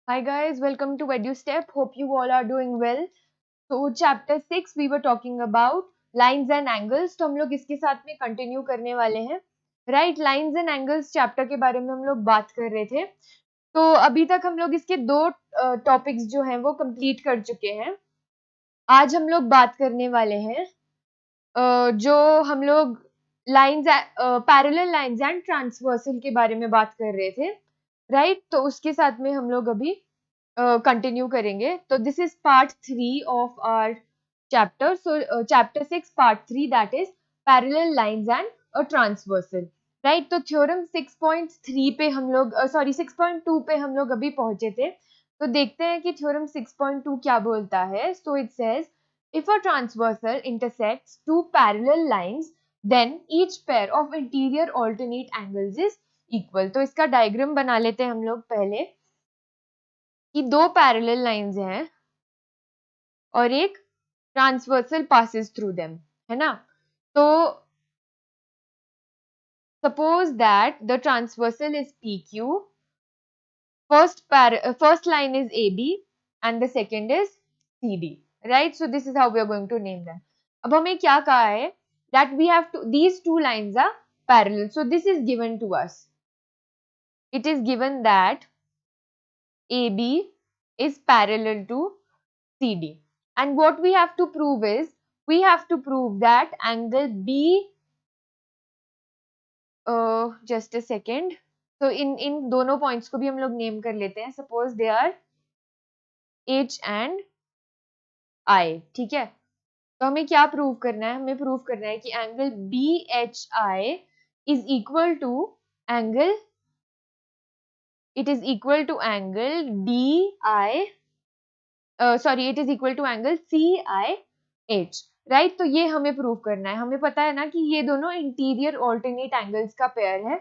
Hi guys, welcome to EduStep. Hope you all are doing well. So chapter 6 we were talking about lines and angles. तो हम लोग इसके साथ में continue करने वाले हैं. Right, lines and angles chapter के बारे में हम लोग बात कर रहे थे. तो अभी तक हम लोग इसके दो टॉपिक्स जो हैं वो कंप्लीट कर चुके हैं. आज हम लोग बात करने वाले हैं जो हम लोग lines parallel lines and transversal के बारे में बात कर रहे थे. राइट, तो उसके साथ में हम लोग अभी कंटिन्यू करेंगे. तो this is part 3 of our chapter. So chapter 6 part 3 that is parallel lines and a transversal. Right, तो थ्योरम 6.3 पे हम लोग 6.2 पे हम लोग अभी पहुंचे थे. तो देखते हैं कि थ्योरम 6.2 क्या बोलता है. So it says if a transversal intersects two parallel lines then each pair of interior alternate angles is equal. तो इसका डायग्राम बना लेते हैं हम लोग पहले कि दो पैरेलल लाइंस हैं और एक ट्रांसवर्सल पासेस थ्रू देम, है ना. तो suppose that the transversal is PQ, first line is AB and the second is CD. Right, so this is how we are going to name them. अब हमें क्या कहा है that we have to, these two lines are parallel. So this is given to us. It is given that AB is parallel to CD. And what we have to prove is, we have to prove that angle B, just a second. So in दोनों points को भी हम लोग name कर लेते हैं. Suppose they are H and I. ठीक है, तो हमें क्या प्रूव करना है. हमें प्रूव करना है कि angle BHI is equal to angle, it is equal to angle DI, it is equal to angle CIH. Right, तो ये हमें प्रूव करना है. हमें पता है ना कि ये दोनों इंटीरियर ऑल्टरनेट एंगल्स का पेयर है.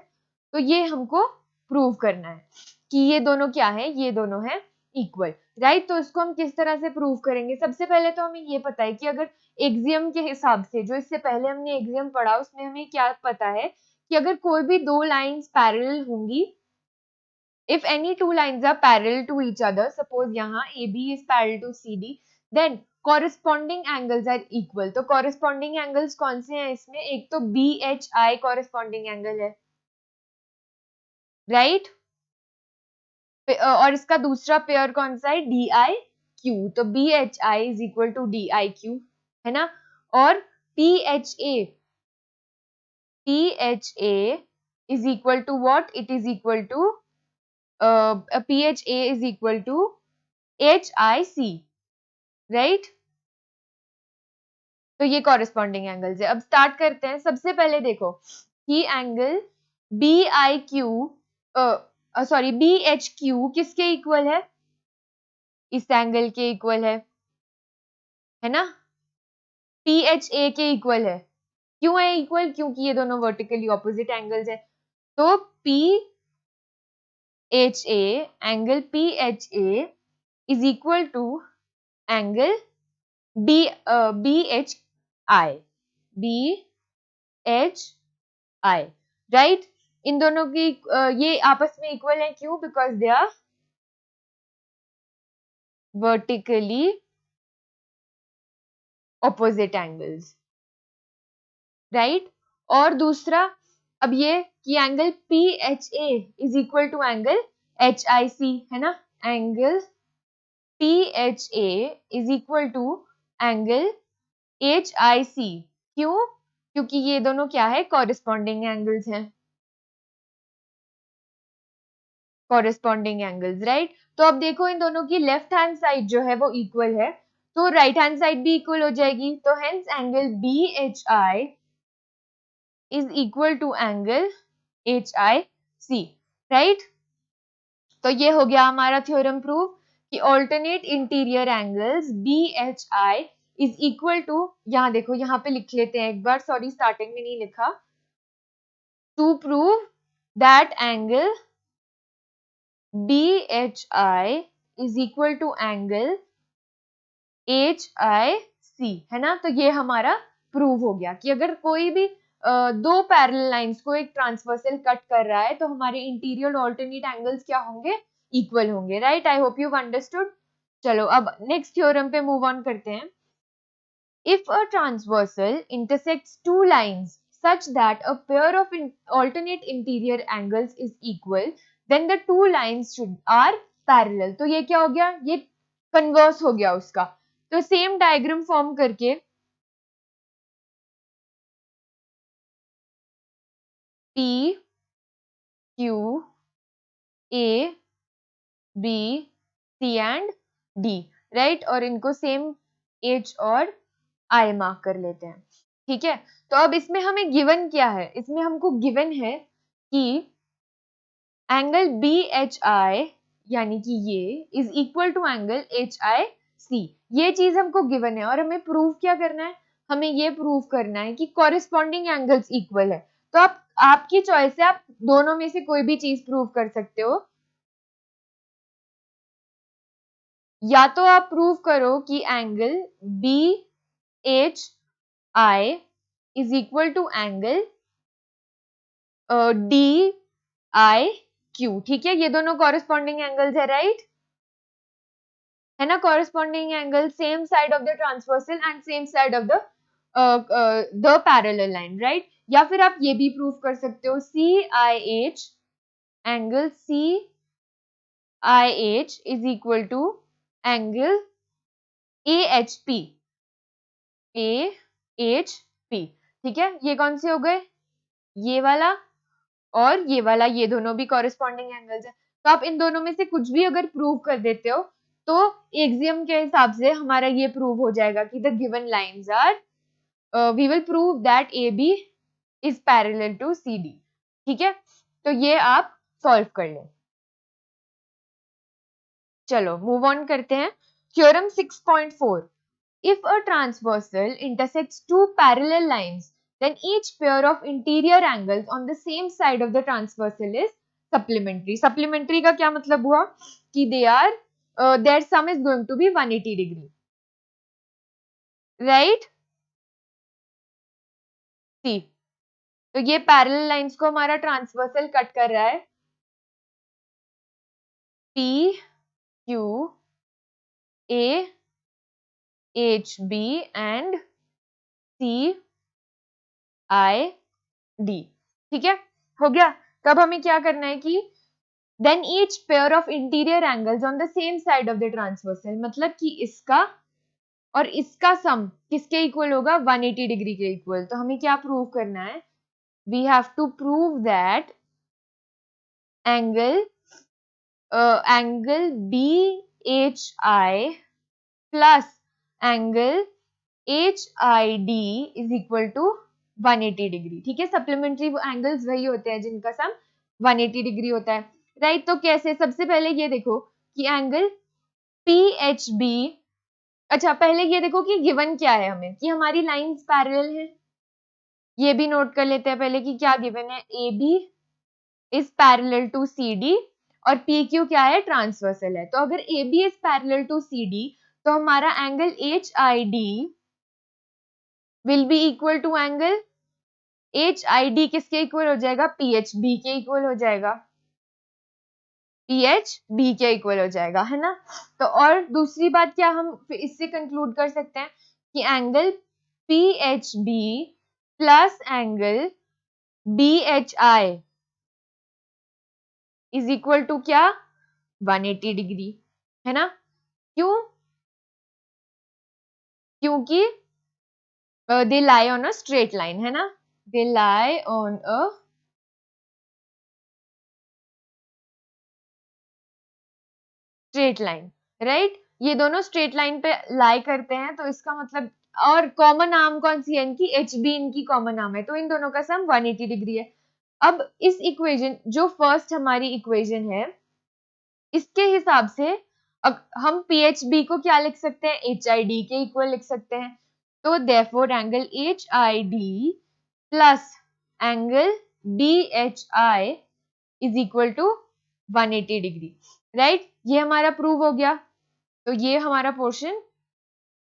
तो ये हमको प्रूव करना है कि ये दोनों क्या है, ये दोनों है इक्वल. राइट, तो इसको हम किस तरह से प्रूव करेंगे. सबसे पहले तो हमें ये पता है कि अगर एक्सियम के हिसाब से, जो इससे पहले हमने एक्सियम पढ़ा उसमें हमें क्या पता है कि अगर कोई भी दो लाइंस पैरेलल होंगी, if any two lines are parallel to each other, suppose यहाँ AB is parallel to CD, then corresponding angles are equal. तो corresponding angles कौन से हैं इसमें. एक तो BHI corresponding angle है, राइट, और इसका दूसरा पेयर कौन सा है, DIQ. तो BHI is equal to DIQ, है ना. और PHA is equal to what, it is equal to PHA is equal to HIC, right. तो ये कॉरेस्पॉन्डिंग एंगल्स है. अब स्टार्ट करते हैं. सबसे पहले देखो कि एंगल BHQ किसके इक्वल है, इस एंगल के इक्वल है ना. PHA के इक्वल है. क्यों है इक्वल, क्योंकि ये दोनों वर्टिकली ऑपोजिट एंगल्स है. तो angle PHA is equal to angle BHI, right. इन दोनों की ये आपस में इक्वल है. क्यों, because they are vertically opposite angles, right. और दूसरा अब ये कि angle PHA is equal to angle HIC, है ना. Angle PHA is equal to angle HIC. क्यों, क्योंकि ये दोनों क्या है, कॉरेस्पॉन्डिंग एंगल्स हैं, कॉरेस्पॉन्डिंग एंगल्स, राइट. तो अब देखो इन दोनों की लेफ्ट हैंड साइड जो है वो इक्वल है, तो राइट हैंड साइड भी इक्वल हो जाएगी. तो hence angle BHI is equal to angle HIC, right. तो ये हो गया हमारा थ्योरम प्रूव कि alternate interior angles BHI is equal to, यहाँ देखो यहाँ पे लिख लेते हैं एक बार, सॉरी स्टार्टिंग में नहीं लिखा. To prove that angle BHI is equal to angle HIC, है ना. तो ये हमारा प्रूव हो गया कि अगर कोई भी दो पैरेलल लाइंस को एक ट्रांसवर्सल कट कर रहा है तो हमारे इंटीरियर ऑल्टरनेट एंगल्स क्या होंगे, इक्वल होंगे, right? I hope you understood. चलो अब नेक्स्ट थ्योरम पे मूव ऑन करते हैं। If a transversal intersects two lines such that a pair of alternate interior angles is equal, then the two lines are parallel. तो ये क्या हो गया? ये कन्वर्स हो गया उसका। तो सेम डायग्राम फॉर्म करके P, Q, A, B, C and D, right? और इनको सेम H और I मार्क कर लेते हैं, ठीक है? तो अब इसमें हमें गिवन क्या है? इसमें हमको गिवन है कि एंगल BHI यानी कि ये is equal to angle HIC। ये चीज हमको गिवन है और हमें प्रूव क्या करना है? हमें ये प्रूव करना है कि कॉरेस्पॉन्डिंग एंगल्स इक्वल है। तो आप आपकी चॉइस है, आप दोनों में से कोई भी चीज प्रूव कर सकते हो। या तो आप प्रूव करो कि angle BHI is equal to angle DIQ, ठीक है? ये दोनों कॉरेस्पॉन्डिंग एंगल्स है, राइट? है ना? Corresponding angle same side of the transversal and same side of the parallel line, right? या फिर आप ये भी प्रूव कर सकते हो CIH angle CIH is equal to angle AHP, ठीक है? ये कौन से हो गए? ये वाला और ये वाला, ये दोनों भी कॉरेस्पॉन्डिंग एंगल्स है। तो आप इन दोनों में से कुछ भी अगर प्रूव कर देते हो तो एक्सियम के हिसाब से हमारा ये प्रूव हो जाएगा कि the given lines are, we will prove that AB is parallel to CD, ठीक है? तो ये आप सॉल्व कर लें। चलो मूव ऑन करते हैं। Theorem 6.4, if a transversal intersects two parallel lines, then each pair of interior angles on the same side of the transversal is supplementary. Supplementary का क्या मतलब हुआ? कि they are their sum is going to be 180 degree, right? See, तो ये parallel lines को हमारा transversal cut कर रहा है। P, Q, A, H, B and C, I, D, ठीक है? हो गया। तब हमें क्या करना है कि then each pair of interior angles on the same side of the transversal, मतलब कि इसका और इसका सम किसके इक्वल होगा? 180 डिग्री के इक्वल। तो हमें क्या प्रूव करना है? we have to prove that angle BHI plus angle HID is equal to 180 degree, ठीक है? सप्लीमेंट्री एंगल्स वही होते हैं जिनका सम 180 डिग्री होता है, राइट? तो कैसे? सबसे पहले ये देखो कि एंगल PHB, अच्छा पहले ये देखो कि गिवन क्या है हमें, कि हमारी लाइंस पैरेलल है। ये भी नोट कर लेते हैं पहले कि क्या गिवन है। AB is parallel to CD और PQ क्या है? ट्रांसवर्सल है। तो अगर AB is parallel to CD तो हमारा angle HID will be equal to angle HID किसके इक्वल हो जाएगा? PHB के इक्वल हो जाएगा, PHB के इक्वल हो जाएगा, है ना? तो और दूसरी बात क्या हम इससे कंक्लूड कर सकते हैं कि angle PHB plus angle BHI is equal to क्या? 180 डिग्री, है ना? क्यों? क्योंकि they lie on a straight line, है ना? They lie on a straight line, right? ये दोनों स्ट्रेट लाइन पे लाई करते हैं, तो इसका मतलब, और कॉमन आर्म कौन सी है इनकी? HB इनकी कॉमन आर्म है, तो इन दोनों का सम 180 डिग्री है। अब इस इक्वेशन, जो फर्स्ट हमारी इक्वेशन है, इसके हिसाब से हम PHB को क्या लिख सकते हैं? HID के इक्वल लिख सकते हैं। तो therefore angle HID plus angle BHI is equal to 180 degree, right? ये हमारा प्रूव हो गया। तो ये हमारा पोर्शन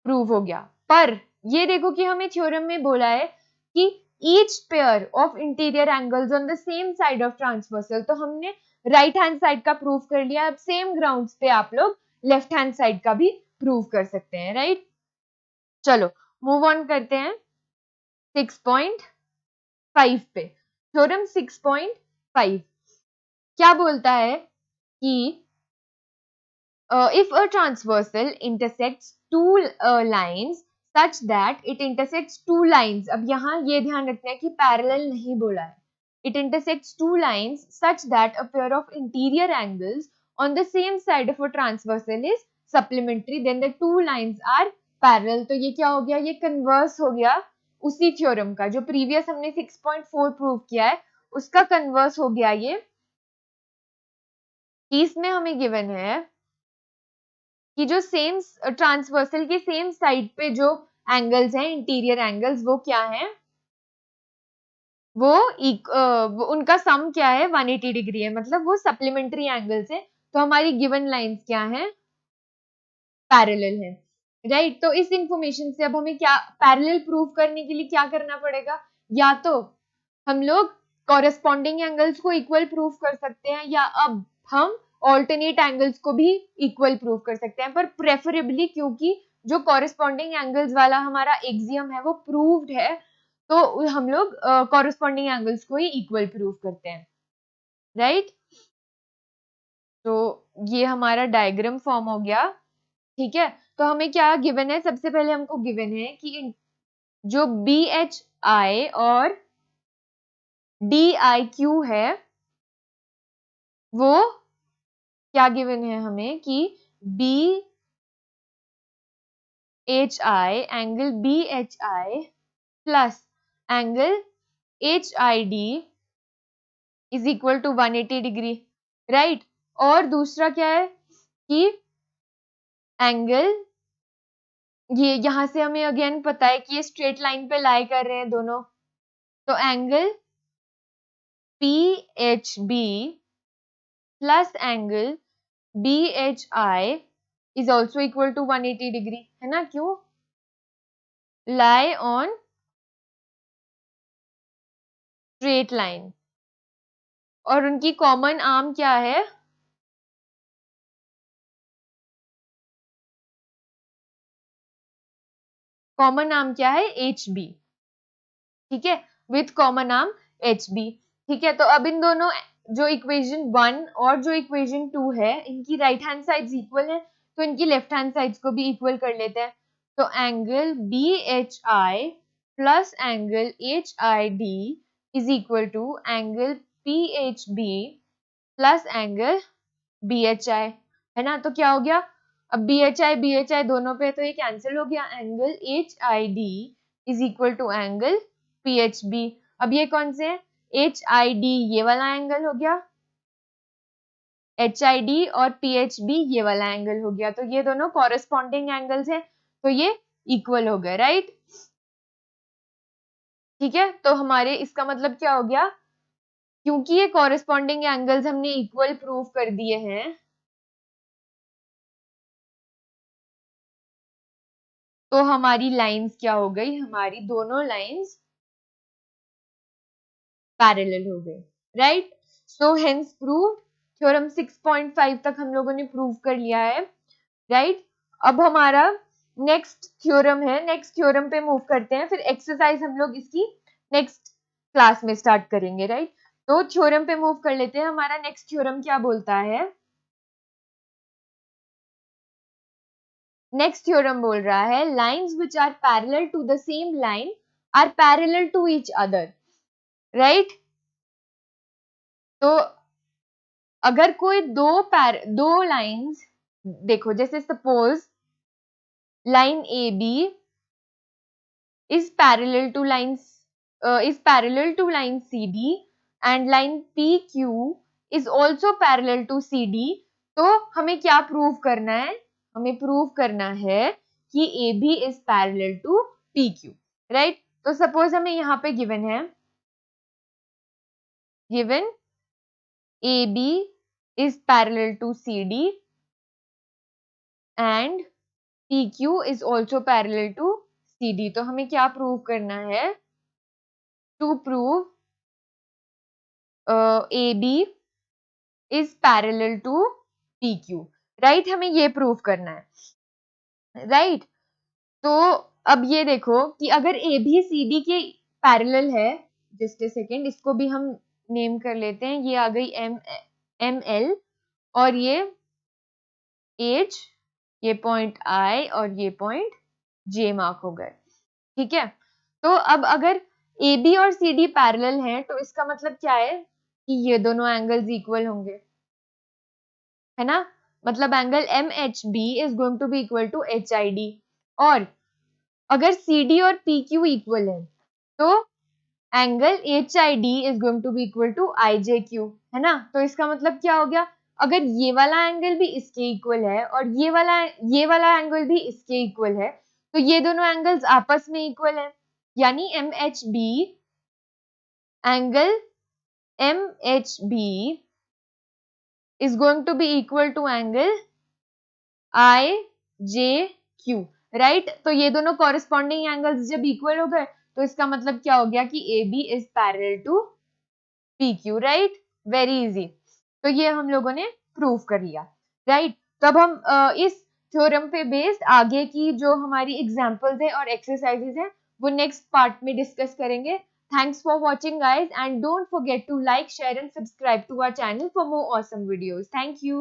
प्रूव हो गया। पर ये देखो कि हमें थ्योरम में बोला है कि each pair of interior angles on the same side of transversal, तो हमने राइट हैंड साइड का प्रूव कर लिया, अब सेम ग्राउंड्स पे आप लोग लेफ्ट हैंड साइड का भी प्रूव कर सकते हैं, राइट। चलो मूव ऑन करते हैं 6.5 पे। थ्योरम 6.5 क्या बोलता है कि if a transversal intersects two lines such that it intersects two lines, अब यहाँ ये ध्यान रखना है कि parallel नहीं बोला है, it intersects two lines such that a pair of interior angles on the same side of a transversal is supplementary, then the two lines are parallel। तो ये क्या हो गया, ये कन्वर्स हो गया उसी थ्योरम का जो प्रीवियस हमने 6.4 प्रूव किया है, उसका कन्वर्स हो गया ये। इसमें हमें गिवन है कि जो सेम ट्रांसवर्सल के सेम साइड पे जो एंगल्स हैं, इंटीरियर एंगल्स, वो क्या है, वो उनका सम क्या है, 180 डिग्री है, मतलब वो सप्लीमेंट्री एंगल्स है। तो हमारी गिवन लाइंस क्या है, पैरेलल है, राइट। तो इस इंफॉर्मेशन से अब हमें क्या पैरेलल प्रूव करने के लिए क्या करना पड़ेगा, या तो हम लोग कॉरेस्पॉन्डिंग एंगल्स को इक्वल प्रूव कर सकते हैं, या अब हम ऑल्टरनेट एंगल्स को भी इक्वल प्रूव कर सकते हैं, पर प्रेफरेबली क्योंकि जो कॉरेस्पॉन्डिंग एंगल्स वाला हमारा एक्सियम है वो प्रूव्ड है, तो हम लोग कॉरेस्पॉन्डिंग एंगल्स को ही इक्वल प्रूव करते हैं, राइट। तो ये हमारा डायग्राम फॉर्म हो गया, ठीक है। तो हमें क्या गिवन है, सबसे पहले हमको गिवन है कि जो BHI और DIQ है वो क्या गिवन है हमें कि BHI angle BHI plus angle HID is equal to 180 degree, right. और दूसरा क्या है कि एंगल, ये यहां से हमें अगेन पता है कि ये स्ट्रेट लाइन पे लाई कर रहे हैं दोनों, तो angle PHB plus angle BHI is also equal to 180 degree, है ना, क्यों, lie on straight line। और उनकी कॉमन आर्म क्या है, कॉमन आर्म क्या है, HB, ठीक है, विथ कॉमन आर्म HB, ठीक है। तो अब इन दोनों जो इक्वेशन 1 और जो इक्वेशन 2 है, इनकी राइट हैंड साइड्स इक्वल है, तो इनकी लेफ्ट हैंड साइड्स को भी इक्वल कर लेते हैं। तो angle BHI plus angle HID is equal to angle PHB plus angle BHI, है ना। तो क्या हो गया, अब BHI दोनों पे तो ये कैंसिल हो गया, angle HID is equal to angle PHB। अब ये कौन से है, HID ये वाला एंगल हो गया, HID और PHB ये वाला एंगल हो गया, तो ये दोनों कॉरेस्पॉन्डिंग एंगल्स हैं, तो ये इक्वल हो गए, राइट, ठीक है। तो हमारे इसका मतलब क्या हो गया, क्योंकि ये कॉरेस्पॉन्डिंग एंगल्स हमने इक्वल प्रूव कर दिए हैं, तो हमारी लाइंस क्या हो गई, हमारी दोनों लाइंस पैरेलल हो गए, right. So hence prove, theorem 6.5 तक हम लोगों ने प्रूव कर लिया है, राइट। अब हमारा नेक्स्ट थ्योरम है, नेक्स्ट थ्योरम पे मूव करते हैं, फिर एक्सरसाइज हम लोग इसकी नेक्स्ट क्लास में स्टार्ट करेंगे, राइट। तो थ्योरम पे मूव कर लेते हैं, हमारा नेक्स्ट थ्योरम क्या बोलता है, नेक्स्ट थ्योरम बोल रहा है lines which are parallel to the same line are parallel to each other, right. तो अगर कोई दो लाइंस, देखो जैसे suppose line AB is parallel to line CD and line PQ is also parallel to CD, तो हमें क्या prove करना है, हमें प्रूव करना है कि AB is parallel to PQ, right. तो सपोज हमें यहाँ पे गिवन है, given AB is parallel to CD and PQ is also parallel to CD, तो हमें क्या प्रूव करना है, to prove AB is parallel to P Q, right, हमें ये प्रूव करना है, राइट। तो अब ये देखो कि अगर ए बी सी डी के पैरेलल है, जस्ट ए सेकेंड, इसको भी हम नेम कर लेते हैं, ये आ गई एम एल और ये एच, ये पॉइंट आई और ये पॉइंट जे मार्क हो गए, ठीक है। तो अब अगर ए बी और सी डी पैरेलल हैं तो इसका मतलब क्या है कि ये दोनों एंगल्स इक्वल होंगे, है ना, मतलब angle M H B is going to be equal to H I D. और अगर सी डी और पी क्यू इक्वल है तो angle H I D is going to be equal to I J Q, है ना। तो इसका मतलब क्या हो गया, अगर ये वाला एंगल भी इसके इक्वल है और ये वाला एंगल भी इसके इक्वल है तो ये दोनों एंगल्स आपस में इक्वल है, यानी M H B angle M H B is going to be equal to angle IJQ, राइट। तो ये दोनों कॉरेस्पॉन्डिंग एंगल्स जब इक्वल हो गए तो इसका मतलब क्या हो गया कि AB is parallel to PQ, right, very easy. तो ये हम लोगों ने प्रूव कर लिया, राइट। तब हम इस थ्योरम पे बेस्ड आगे की जो हमारी एग्जांपल्स है और एक्सरसाइजेज हैं वो नेक्स्ट पार्ट में डिस्कस करेंगे। Thanks for watching guys and don't forget to like, share and subscribe to our channel for more awesome videos. Thank you.